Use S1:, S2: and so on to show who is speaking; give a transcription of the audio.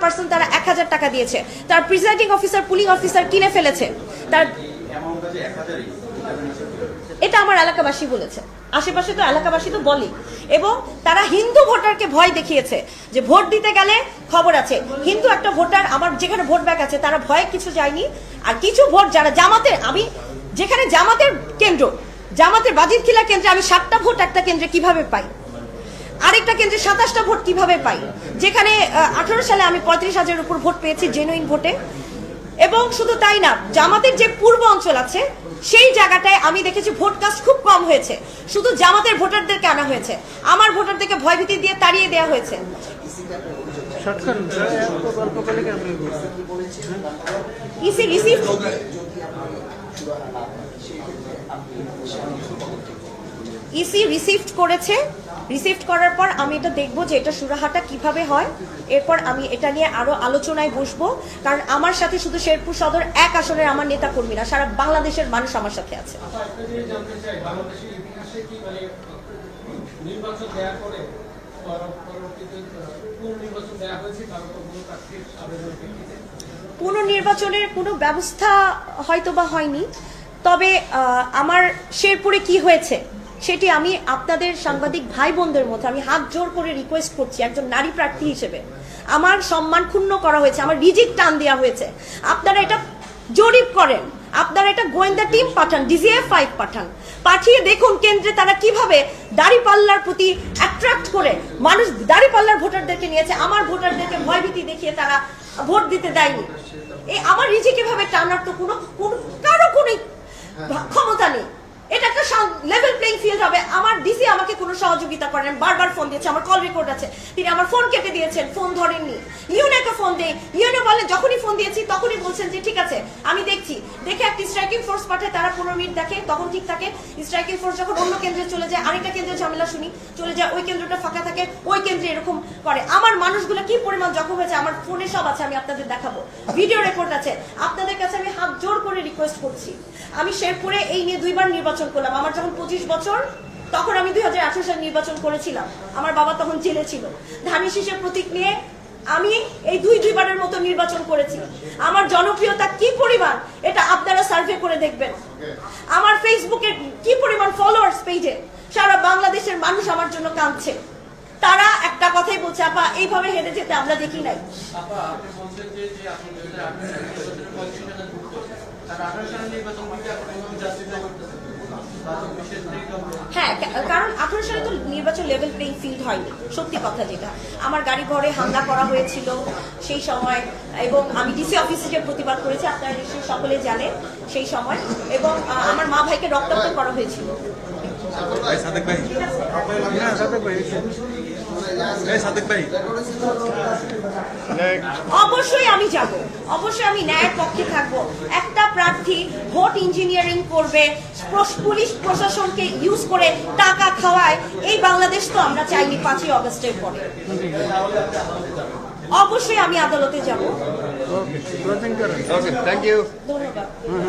S1: Person তারা 1000 টাকা দিয়েছে, তার প্রিজাইডিং অফিসার পুলিং অফিসার কিনে ফেলেছে, তার এটা আমার এলাকাবাসী বলেছে, আশেপাশে তো এলাকাবাসী তো বলি। এবং তারা হিন্দু ভোটারকে ভয় দেখিয়েছে যে ভোট দিতে গেলে খবর আছে। হিন্দু একটা ভোটার আমার যেখানে ভোট ব্যাগ আছে তারা ভয়ে কিছু যায়নি। আর কিছু ভোট যারা জামাতের, আমি যেখানে জামাতের কেন্দ্র, জামাতের বাজিতখিলা কেন্দ্রে আমি 7টা ভোট একটা কেন্দ্রে কিভাবে পাই, আরেকটা কেন্দ্রে 27টা ভোট কিভাবে পাই, যেখানে 18 সালে আমি 35,000-এর উপর ভোট পেয়েছি জেনুইন ভোটে। এবং শুধু তাই না, জামাতের যে পূর্ব অঞ্চল আছে সেই জায়গাটায় আমি দেখেছি ভোট কাস্ট খুব কম হয়েছে, শুধু জামাতের ভোটারদেরকে আনা হয়েছে, আমার ভোটারদেরকে ভয়ভীতি দিয়ে তাড়িয়ে দেওয়া হয়েছে। ইসি রিসিভড করেছে, রিসিভ করার পর আমি এটা দেখবো যে এটা সুরাহাটা কিভাবে হয়। এরপর আমি এটা নিয়ে আরো আলোচনায় বসবো, কারণ আমার সাথে শুধু শেরপুর সদর 1 আসনের আমার নেতা কর্মীরা, সারা বাংলাদেশের মানুষ আমার সাথে আছে। পুনর্নির্বাচনের কোনো ব্যবস্থা হয়তো বা হয়নি, তবে আমার শেরপুরে কি হয়েছে সেটি আমি আপনাদের সাংবাদিক ভাই বোনদের মধ্যে আমি হাত জোর করে রিকোয়েস্ট করছি, একজন নারী প্রার্থী হিসেবে আমার সম্মান ক্ষুণ্ণ করা হয়েছে, আমার রিজিক টান দেওয়া হয়েছে। আপনারা এটা জরিপ করেন, আপনারা এটা গোয়েন্দা টিম পাঠান, DGF 5 পাঠান, পাঠিয়ে দেখুন কেন্দ্রে তারা কিভাবে দাড়িপাল্লার প্রতি অ্যাট্রাক্ট করে মানুষ দাড়িপাল্লার ভোটারদেরকে নিয়েছে, আমার ভোটারদেরকে ভয়ভীতি দেখিয়ে তারা ভোট দিতে দেয়নি। এই আমার রিজিক এভাবে টানার তো কারো কোনো ক্ষমতা নেই। এটা একটা লেভেল প্লেইং ফিল্ড হবে। আমার ডিসি আমাকে কোনো সহযোগিতা করেন, বারবার ফোন দিয়েছে, আমার কল রেকর্ড আছে, তিনি আমার ফোন কেটে দিয়েছেন, ফোন ধরেননি। ইউনেকে ফোন দেই, ইউনে বলে যখনই ফোন দিয়েছি তখনই বলছেন যে ঠিক আছে আমি দেখছি, দেখে একটি স্ট্রাইকিং ফোর্স পাঠায়, তারা 15 মিনিট দেখে, তখন ঠিক থাকে। স্ট্রাইকিং ফোর্স যখন অন্য কেন্দ্রে চলে যায়, আরেকটা কেন্দ্রে ঝামেলা শুনি, চলে যায় ওই কেন্দ্রটা ফাঁকা থাকে, ওই কেন্দ্রে এরকম করে। আমার মানুষগুলো কি পরিমাণ জখম হয়েছে আমার ফোনে সব আছে, আমি আপনাদের দেখাবো, ভিডিও রেকর্ড আছে। আপনাদের কাছে আমি হাত জোর করে রিকোয়েস্ট করছি, আমি শেরপুরে এই নিয়ে 2বার নির্বাচন করলাম। আমার যখন 25 বছর তখন আমি 2018 সালে নির্বাচন করেছিলাম, আমার বাবা তখন জেলে ছিল। ধানের শীষের প্রতীক নিয়ে আমি এই দুইবারের মতো নির্বাচন করেছি। আমার জনপ্রিয়তা কি পরিমাণ এটা আপনারা সার্ভে করে দেখবেন। আমার ফেসবুকে কি পরিমাণ ফলোয়ার্স পেজে, সারা বাংলাদেশের মানুষ আমার জন্য কাঁদছে। তারা একটা কথাই বলছে, আপা এইভাবে হেরে যেতে আমরা দেখি নাই। হ্যাঁ, কারণ 18 সালে তো নির্বাচন লেভেল প্লেইং ফিল্ড হয়নি, সত্যি কথা যেটা। আমার গাড়ি ঘরে হামলা করা হয়েছিল সেই সময়, এবং আমি ডিসি অফিসে প্রতিবাদ করেছি, আপনারা নিশ্চয়ই সকলে জানেন সেই সময়। এবং আমার মা ভাইকে রক্তাক্ত করা হয়েছিল। অবশ্যই আমি যাব, অবশ্যই আমি ন্যায়ের পক্ষে থাকবো। একটা প্রার্থী ভোট ইঞ্জিনিয়ারিং করবে, পুলিশ প্রশাসনকে ইউজ করে টাকা খাওয়ায়, এই বাংলাদেশ তো আমরা চাইনি 5ই অগস্টের পরে। অবশ্যই আমি আদালতে যাব।
S2: ধন্যবাদ।